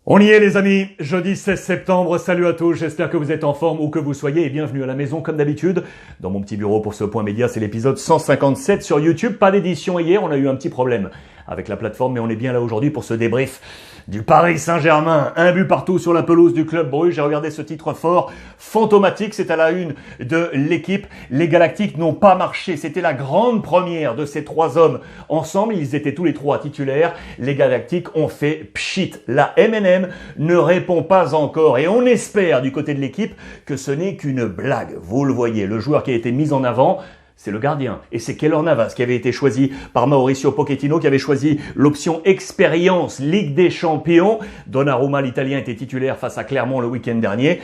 On y est les amis, jeudi 16 septembre, salut à tous, j'espère que vous êtes en forme où que vous soyez et bienvenue à la maison comme d'habitude. Dans mon petit bureau pour ce point média, c'est l'épisode 157 sur YouTube, pas d'édition hier, on a eu un petit problème avec la plateforme mais on est bien là aujourd'hui pour ce débrief du Paris Saint-Germain. Un but partout sur la pelouse du Club Brugge. J'ai regardé ce titre fort, fantomatique, c'est à la une de l'équipe. Les Galactiques n'ont pas marché. C'était la grande première de ces trois hommes ensemble. Ils étaient tous les trois titulaires. Les Galactiques ont fait pchit. La MNM ne répond pas encore et on espère du côté de l'équipe que ce n'est qu'une blague. Vous le voyez, le joueur qui a été mis en avant, c'est le gardien. Et c'est Keylor Navas qui avait été choisi par Mauricio Pochettino, qui avait choisi l'option expérience Ligue des Champions. Donnarumma, l'Italien, était titulaire face à Clermont le week-end dernier.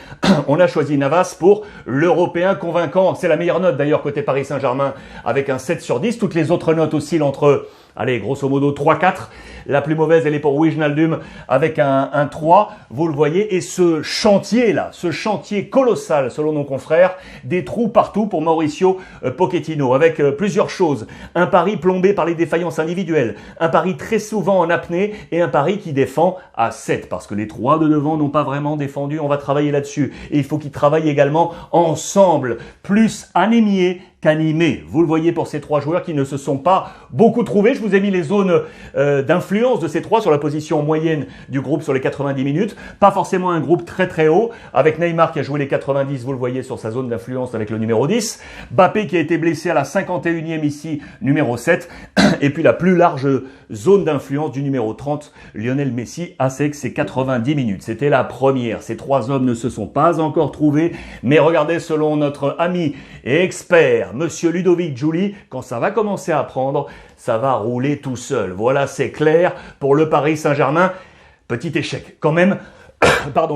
On a choisi Navas pour l'Européen convaincant. C'est la meilleure note d'ailleurs côté Paris Saint-Germain avec un 7 sur 10. Toutes les autres notes oscillent entre, allez, grosso modo 3-4. La plus mauvaise, elle est pour Wijnaldum avec un 3. Vous le voyez. Et ce chantier-là, ce chantier colossal selon nos confrères, des trous partout pour Mauricio Pochettino avec plusieurs choses. Un Paris plombé par les défaillances individuelles. Un Paris très souvent en apnée et un Paris qui défend à 7 parce que les trois de devant n'ont pas vraiment défendu. On va travailler là-dessus. Et il faut qu'ils travaillent également ensemble. Plus anémiés qu'animés. Vous le voyez pour ces trois joueurs qui ne se sont pas beaucoup trouvés. Je vous ai mis les zones d'influence de ces trois sur la position moyenne du groupe sur les 90 minutes. Pas forcément un groupe très très haut avec Neymar qui a joué les 90, vous le voyez sur sa zone d'influence avec le numéro 10. Mbappé qui a été blessé à la 51e ici, numéro 7. Et puis la plus large zone d'influence du numéro 30, Lionel Messi, avec ses 90 minutes. C'était la première. Ces trois hommes ne se sont pas encore trouvés. Mais regardez, selon notre ami et expert, Monsieur Ludovic Giuli, quand ça va commencer à prendre, ça va rouler tout seul. Voilà, c'est clair pour le Paris Saint-Germain. Petit échec quand même,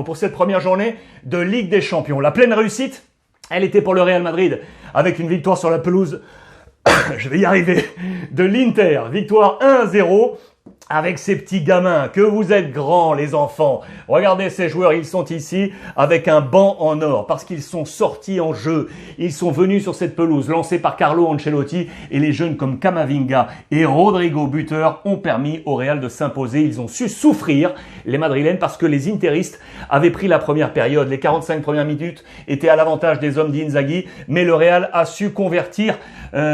pour cette première journée de Ligue des Champions. La pleine réussite, elle était pour le Real Madrid avec une victoire sur la pelouse, je vais y arriver, de l'Inter. Victoire 1-0. Avec ces petits gamins, que vous êtes grands les enfants. Regardez ces joueurs, ils sont ici avec un banc en or parce qu'ils sont sortis en jeu. Ils sont venus sur cette pelouse lancée par Carlo Ancelotti et les jeunes comme Camavinga et Rodrigo buteur ont permis au Real de s'imposer. Ils ont su souffrir, les Madrilènes, parce que les Interistes avaient pris la première période. Les 45 premières minutes étaient à l'avantage des hommes d'Inzaghi, mais le Real a su convertir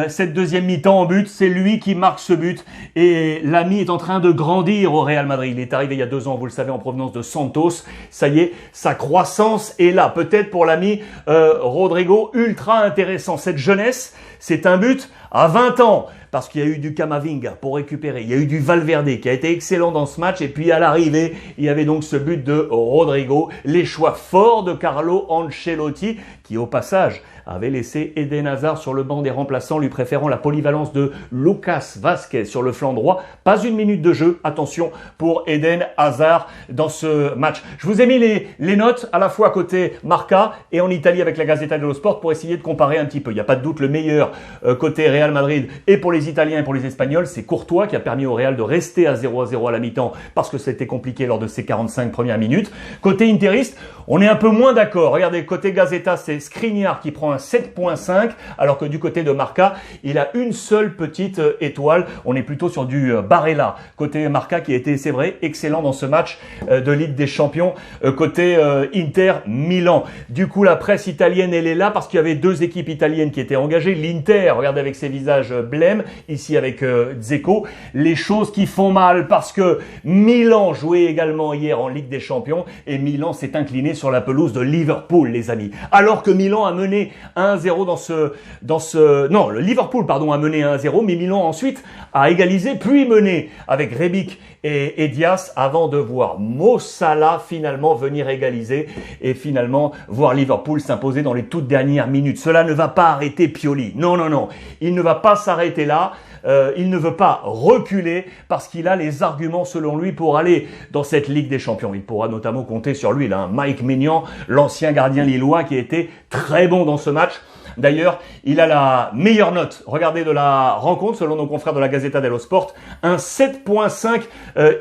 cette deuxième mi-temps en but. C'est lui qui marque ce but et l'ami est en train de grandir au Real Madrid. Il est arrivé il y a 2 ans, vous le savez, en provenance de Santos. Ça y est, sa croissance est là. Peut-être pour l'ami Rodrigo, ultra intéressant. Cette jeunesse, c'est un but à 20 ans. Parce qu'il y a eu du Camavinga pour récupérer. Il y a eu du Valverde qui a été excellent dans ce match. Et puis à l'arrivée, il y avait donc ce but de Rodrigo. Les choix forts de Carlo Ancelotti qui au passage avait laissé Eden Hazard sur le banc des remplaçants, lui préférant la polyvalence de Lucas Vazquez sur le flanc droit. Pas une minute de jeu, attention, pour Eden Hazard dans ce match. Je vous ai mis les notes à la fois côté Marca et en Italie avec la Gazzetta dello Sport pour essayer de comparer un petit peu. Il n'y a pas de doute, le meilleur côté Real Madrid et pour les Italiens et pour les Espagnols, c'est Courtois qui a permis au Real de rester à 0-0 à la mi-temps parce que c'était compliqué lors de ces 45 premières minutes. Côté interiste, on est un peu moins d'accord. Regardez, côté Gazzetta, c'est Skriniar qui prend un 7.5 alors que du côté de Marca, il a une seule petite étoile. On est plutôt sur du Barella. Côté Marca qui a été, c'est vrai, excellent dans ce match de Ligue des Champions. Côté Inter Milan. Du coup, la presse italienne, elle est là parce qu'il y avait 2 équipes italiennes qui étaient engagées. L'Inter, regardez avec ses visages blêmes, ici avec Dzeko. Les choses qui font mal parce que Milan jouait également hier en Ligue des Champions et Milan s'est incliné sur la pelouse de Liverpool, les amis. Alors que Milan a mené 1-0 non, le Liverpool, a mené 1-0, mais Milan ensuite a égalisé, puis mené avec Rebic et Diaz avant de voir Mo Salah finalement venir égaliser et finalement voir Liverpool s'imposer dans les toutes dernières minutes. Cela ne va pas arrêter Pioli. Non. Il ne va pas s'arrêter là. Il ne veut pas reculer parce qu'il a les arguments selon lui pour aller dans cette Ligue des Champions. Il pourra notamment compter sur lui, là, Mike Maignan, l'ancien gardien lillois qui a été très bon dans ce match. D'ailleurs, il a la meilleure note, regardez, de la rencontre, selon nos confrères de la Gazzetta dello Sport, un 7.5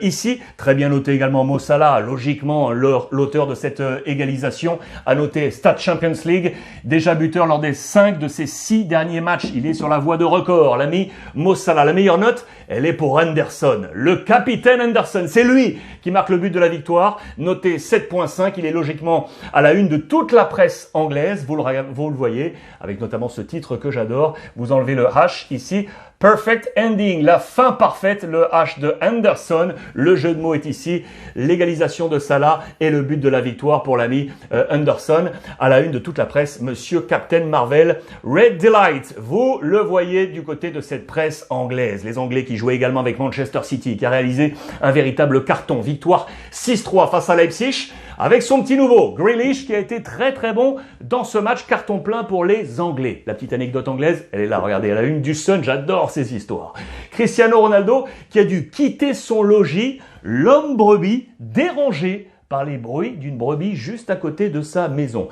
ici. Très bien noté également Mo Salah, logiquement l'auteur de cette égalisation. À noter Stat Champions League, déjà buteur lors des 5 de ses 6 derniers matchs. Il est sur la voie de record, l'ami Mo Salah. La meilleure note, elle est pour Henderson, le capitaine Henderson. C'est lui qui marque le but de la victoire, noté 7.5. Il est logiquement à la une de toute la presse anglaise, vous le voyez, avec notamment ce titre que j'adore. Vous enlevez le H ici. Perfect ending, la fin parfaite, le H de Henderson. Le jeu de mots est ici, l'égalisation de Salah et le but de la victoire pour l'ami Henderson. À la une de toute la presse, Monsieur Captain Marvel, Red Delight. Vous le voyez du côté de cette presse anglaise. Les Anglais qui jouaient également avec Manchester City, qui a réalisé un véritable carton. Victoire 6-3 face à Leipzig. Avec son petit nouveau, Grealish, qui a été très très bon dans ce match, carton plein pour les Anglais. La petite anecdote anglaise, elle est là, regardez, à la une du Sun, j'adore ces histoires. Cristiano Ronaldo, qui a dû quitter son logis, l'homme brebis, dérangé par les bruits d'une brebis juste à côté de sa maison.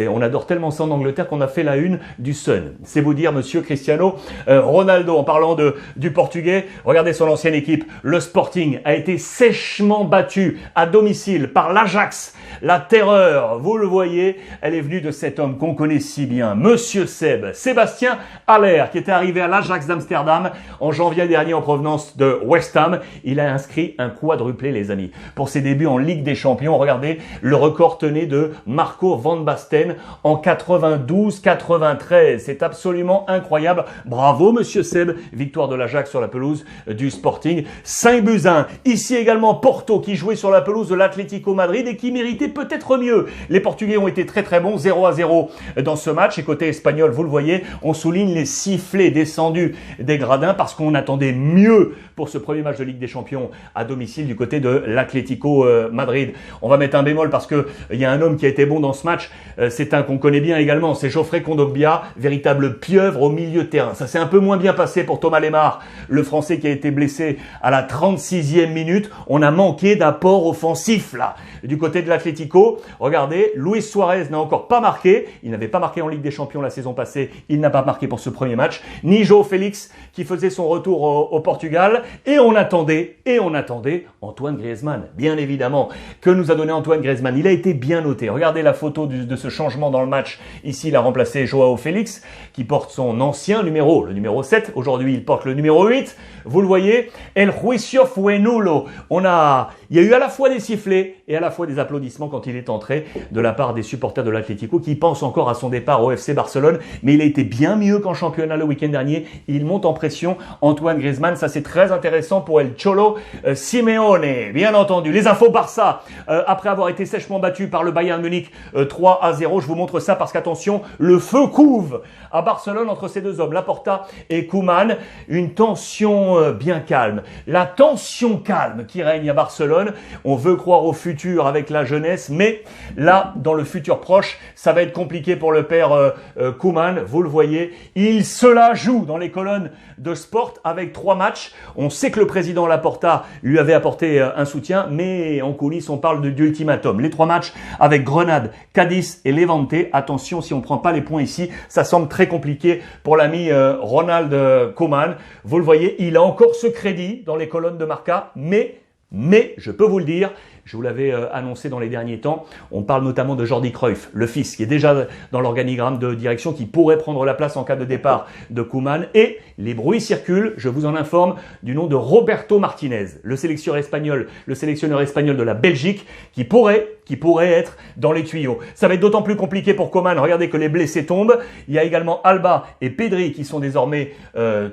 On adore tellement ça en Angleterre qu'on a fait la une du Sun. C'est vous dire, monsieur Cristiano Ronaldo, en parlant du Portugais, regardez son ancienne équipe, le Sporting, a été sèchement battu à domicile par l'Ajax. La terreur, vous le voyez, elle est venue de cet homme qu'on connaît si bien, monsieur Sébastien Haller, qui était arrivé à l'Ajax d'Amsterdam en janvier dernier en provenance de West Ham. Il a inscrit un quadruplé, les amis. Pour ses débuts en Ligue des Champions, regardez, le record tenait de Marco Van Basten en 92-93. C'est absolument incroyable. Bravo, monsieur Seb. Victoire de l'Ajax sur la pelouse du Sporting. 5-1. Ici également Porto, qui jouait sur la pelouse de l'Atlético Madrid et qui méritait peut-être mieux. Les Portugais ont été très très bons, 0-0 dans ce match. Et côté espagnol, vous le voyez, on souligne les sifflets descendus des gradins parce qu'on attendait mieux pour ce premier match de Ligue des Champions à domicile du côté de l'Atlético Madrid. On va mettre un bémol parce que il y a un homme qui a été bon dans ce match. C'est un qu'on connaît bien également, c'est Geoffrey Kondogbia, véritable pieuvre au milieu de terrain. Ça s'est un peu moins bien passé pour Thomas Lemar, le Français qui a été blessé à la 36e minute. On a manqué d'apport offensif là. Du côté de l'Atlético, regardez, Luis Suarez n'a encore pas marqué. Il n'avait pas marqué en Ligue des Champions la saison passée. Il n'a pas marqué pour ce premier match. Ni João Félix qui faisait son retour au Portugal. Et on attendait Antoine Griezmann, bien évidemment. Que nous a donné Antoine Griezmann? Il a été bien noté. Regardez la photo de ce changement dans le match. Il a remplacé João Félix qui porte son ancien numéro, le numéro 7. Aujourd'hui, il porte le numéro 8. Vous le voyez, El Juicio fue nulo. Il y a eu à la fois des sifflets et à la fois des applaudissements quand il est entré de la part des supporters de l'Atlético qui pensent encore à son départ au FC Barcelone. Mais il a été bien mieux qu'en championnat le week-end dernier. Il monte en pression. Antoine Griezmann, ça c'est très intéressant pour El Cholo Simeone. Bien entendu, les infos Barça, après avoir été sèchement battu par le Bayern Munich 3-0. Je vous montre ça parce qu'attention, le feu couve à Barcelone entre ces deux hommes, Laporta et Koeman. Une tension bien calme. La tension calme qui règne à Barcelone. On veut croire au futur avec la jeunesse, mais là, dans le futur proche, ça va être compliqué pour le père Koeman. Vous le voyez, il se la joue dans les colonnes de Sport avec 3 matchs. On sait que le président Laporta lui avait apporté un soutien, mais en coulisses, on parle d'ultimatum. Les 3 matchs avec Grenade, Cadiz et Levante. Attention, si on ne prend pas les points ici, ça semble très compliqué pour l'ami Ronald Koeman. Vous le voyez, il a encore ce crédit dans les colonnes de Marca, mais je peux vous le dire, je vous l'avais annoncé dans les derniers temps, on parle notamment de Jordi Cruyff, le fils, qui est déjà dans l'organigramme de direction, qui pourrait prendre la place en cas de départ de Koeman. Et les bruits circulent, je vous en informe, du nom de Roberto Martinez, le sélectionneur espagnol de la Belgique, qui pourrait être dans les tuyaux. Ça va être d'autant plus compliqué pour Koeman. Regardez que les blessés tombent. Il y a également Alba et Pedri qui sont désormais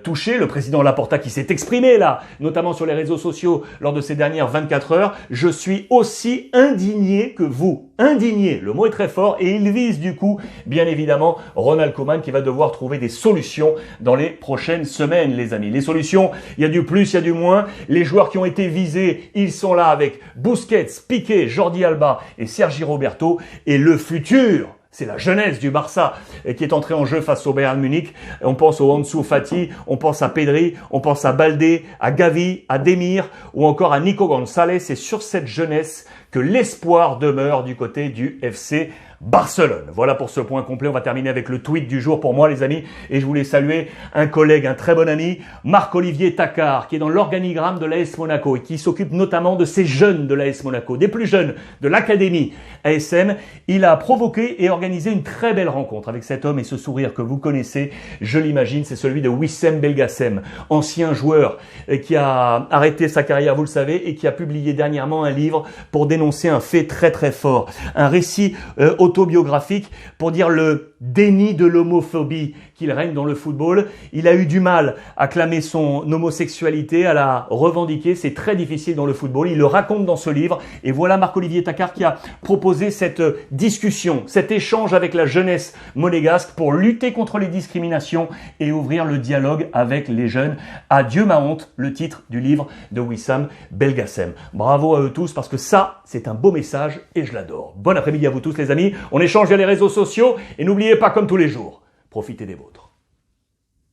touchés. Le président Laporta qui s'est exprimé là, notamment sur les réseaux sociaux lors de ces dernières 24 heures. Je suis aussi indigné que vous. Indigné, le mot est très fort et il vise du coup, bien évidemment, Ronald Koeman qui va devoir trouver des solutions dans les prochaines semaines, les amis. Les solutions, il y a du plus, il y a du moins. Les joueurs qui ont été visés, ils sont là avec Busquets, Piqué, Jordi Alba et Sergi Roberto. Et le futur, c'est la jeunesse du Barça qui est entrée en jeu face au Bayern Munich. On pense au Ansu Fati, on pense à Pedri, on pense à Baldé, à Gavi, à Demir ou encore à Nico González. C'est sur cette jeunesse que l'espoir demeure du côté du FC Barcelone. Voilà pour ce point complet. On va terminer avec le tweet du jour pour moi, les amis. Et je voulais saluer un collègue, un très bon ami, Marc-Olivier Tacquart, qui est dans l'organigramme de l'AS Monaco et qui s'occupe notamment de ces jeunes de l'AS Monaco, des plus jeunes de l'académie ASM. Il a provoqué et organisé une très belle rencontre avec cet homme et ce sourire que vous connaissez, je l'imagine, c'est celui de Wissem Belgacem, ancien joueur qui a arrêté sa carrière, vous le savez, et qui a publié dernièrement un livre pour dénoncer un fait très très fort, un récit autobiographique pour dire le déni de l'homophobie qu'il règne dans le football. Il a eu du mal à clamer son homosexualité, à la revendiquer. C'est très difficile dans le football. Il le raconte dans ce livre. Et voilà Marc-Olivier Tacquart qui a proposé cette discussion, cet échange avec la jeunesse monégasque pour lutter contre les discriminations et ouvrir le dialogue avec les jeunes. Adieu ma honte, le titre du livre de Wissem Belgacem. Bravo à eux tous parce que ça, c'est un beau message et je l'adore. Bon après-midi à vous tous les amis. On échange via les réseaux sociaux et n'oubliez pas comme tous les jours, profitez des vôtres.